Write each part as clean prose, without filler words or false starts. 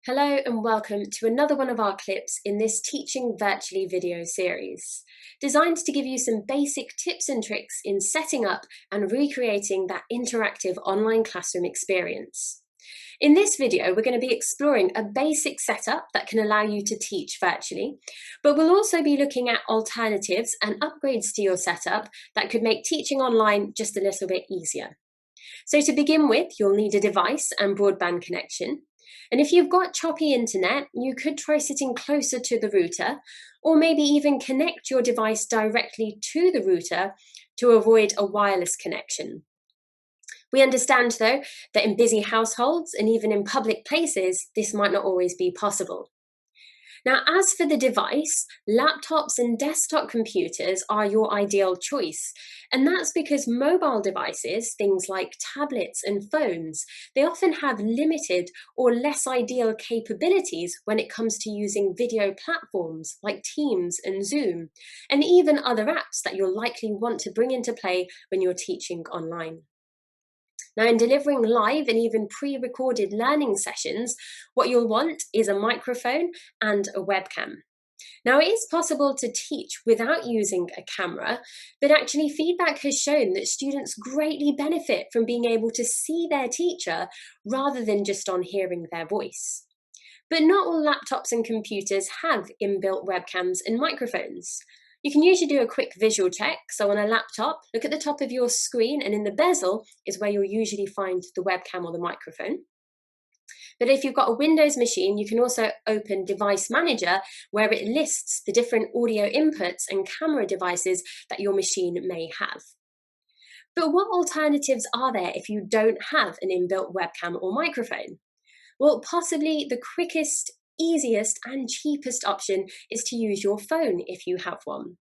Hello and welcome to another one of our clips in this Teaching Virtually video series, designed to give you some basic tips and tricks in setting up and recreating that interactive online classroom experience. In this video, we're going to be exploring a basic setup that can allow you to teach virtually, but we'll also be looking at alternatives and upgrades to your setup that could make teaching online just a little bit easier. So to begin with, you'll need a device and broadband connection. And if you've got choppy internet, you could try sitting closer to the router, or maybe even connect your device directly to the router to avoid a wireless connection. We understand, though, that in busy households and even in public places, this might not always be possible. Now, as for the device, laptops and desktop computers are your ideal choice. And that's because mobile devices, things like tablets and phones, they often have limited or less ideal capabilities when it comes to using video platforms like Teams and Zoom, and even other apps that you'll likely want to bring into play when you're teaching online. Now, in delivering live and even pre-recorded learning sessions, what you'll want is a microphone and a webcam. Now, it is possible to teach without using a camera, but actually feedback has shown that students greatly benefit from being able to see their teacher rather than just on hearing their voice. But not all laptops and computers have inbuilt webcams and microphones. You can usually do a quick visual check. So on a laptop, look at the top of your screen, and in the bezel is where you'll usually find the webcam or the microphone. But if you've got a Windows machine, you can also open Device Manager, where it lists the different audio inputs and camera devices that your machine may have. But what alternatives are there if you don't have an inbuilt webcam or microphone? Well, possibly the quickest, easiest and cheapest option is to use your phone if you have one.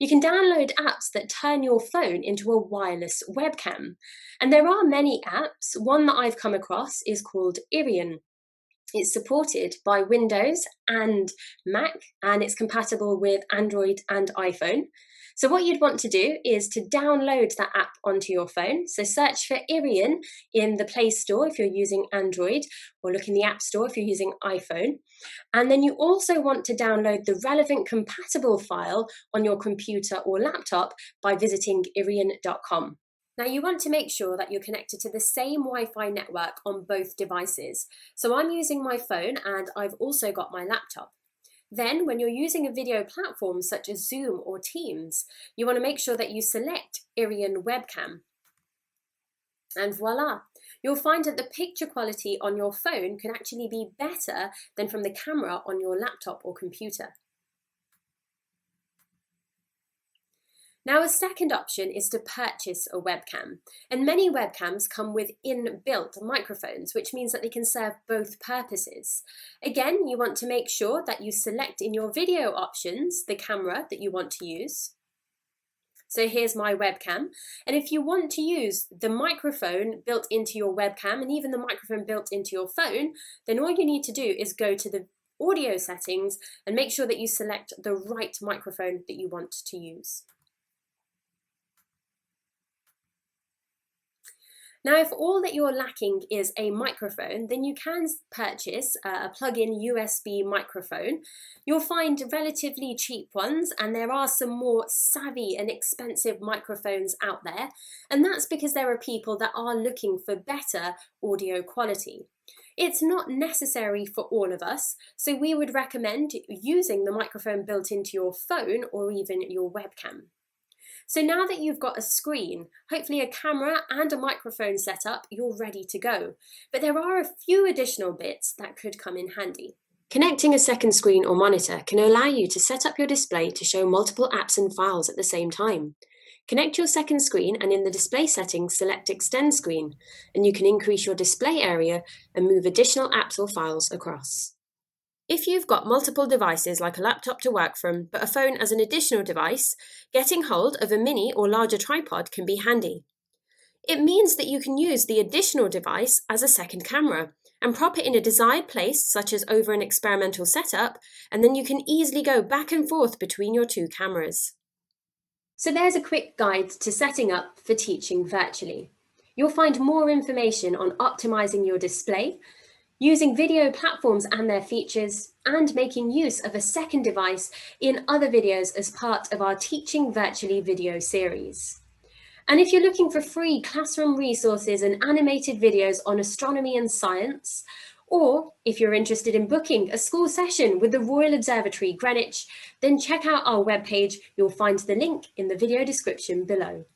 You can download apps that turn your phone into a wireless webcam. And there are many apps. One that I've come across is called Irion. It's supported by Windows and Mac, and it's compatible with Android and iPhone. So what you'd want to do is to download that app onto your phone. So search for Irion in the Play Store if you're using Android, or look in the App Store if you're using iPhone. And then you also want to download the relevant compatible file on your computer or laptop by visiting irion.com. Now, you want to make sure that you're connected to the same Wi-Fi network on both devices. So I'm using my phone and I've also got my laptop. Then, when you're using a video platform such as Zoom or Teams, you want to make sure that you select Irion Webcam. And voila, you'll find that the picture quality on your phone can actually be better than from the camera on your laptop or computer. Now, a second option is to purchase a webcam, and many webcams come with inbuilt microphones, which means that they can serve both purposes. Again, you want to make sure that you select in your video options the camera that you want to use. So here's my webcam, and if you want to use the microphone built into your webcam and even the microphone built into your phone, then all you need to do is go to the audio settings and make sure that you select the right microphone that you want to use. Now, if all that you're lacking is a microphone, then you can purchase a plug-in USB microphone. You'll find relatively cheap ones, and there are some more savvy and expensive microphones out there, and that's because there are people that are looking for better audio quality. It's not necessary for all of us, so we would recommend using the microphone built into your phone or even your webcam. So now that you've got a screen, hopefully a camera and a microphone set up, you're ready to go. But there are a few additional bits that could come in handy. Connecting a second screen or monitor can allow you to set up your display to show multiple apps and files at the same time. Connect your second screen and in the display settings, select Extend Screen, and you can increase your display area and move additional apps or files across. If you've got multiple devices like a laptop to work from, but a phone as an additional device, getting hold of a mini or larger tripod can be handy. It means that you can use the additional device as a second camera and prop it in a desired place, such as over an experimental setup, and then you can easily go back and forth between your two cameras. So there's a quick guide to setting up for teaching virtually. You'll find more information on optimizing your display, using video platforms and their features, and making use of a second device in other videos as part of our Teaching Virtually video series. And if you're looking for free classroom resources and animated videos on astronomy and science, or if you're interested in booking a school session with the Royal Observatory, Greenwich, then check out our webpage. You'll find the link in the video description below.